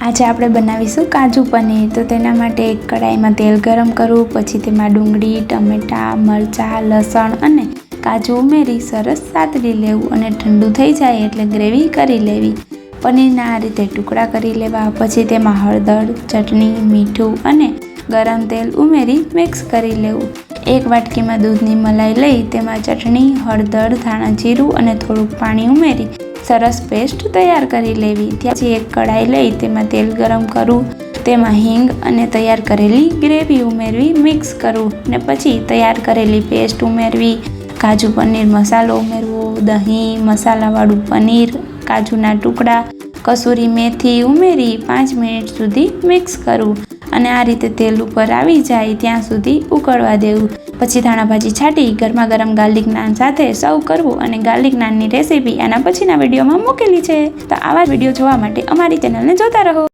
આજે આપણે બનાવીશું કાજુ પનીર। તો તેના માટે એક કઢાઈમાં તેલ ગરમ કરવું, પછી તેમાં ડુંગળી, ટમેટાં, મરચાં, લસણ અને કાજુ ઉમેરી સરસ સાતળી લેવું અને ઠંડુ થઈ જાય એટલે ગ્રેવી કરી લેવી। પનીરના આ રીતે ટુકડા કરી લેવા, પછી તેમાં હળદર, ચટણી, મીઠું અને ગરમ તેલ ઉમેરી મિક્સ કરી લેવું। એક વાટકીમાં દૂધની મલાઈ લઈ તેમાં ચટણી, હળદર, ધાણા જીરું અને થોડુંક પાણી ઉમેરી સરસ પેસ્ટ તૈયાર કરી લેવી। ત્યાંથી એક કઢાઈ લઈ તેમાં તેલ ગરમ કરવું, તેમાં હિંગ અને તૈયાર કરેલી ગ્રેવી ઉમેરવી, મિક્સ કરવું ને પછી તૈયાર કરેલી પેસ્ટ ઉમેરવી, કાજુ પનીર મસાલો ઉમેરવો, દહીં, મસાલાવાળું પનીર, કાજુના ટુકડા, કસૂરી મેથી ઉમેરી 5 મિનિટ સુધી મિક્સ કરવું અને આ રીતે તેલ ઉપર આવી જાય ત્યાં સુધી ઉકળવા દેવું। પછી ધાણા ભાજી છાંટી ગરમા ગરમ ગાર્લિક નાન સાથે સર્વ કરવું અને ગાર્લિક નાનની રેસીપી આના પછીના વિડીયોમાં મૂકેલી છે। તો આવા વિડીયો જોવા માટે અમારી ચેનલને જોતા રહો।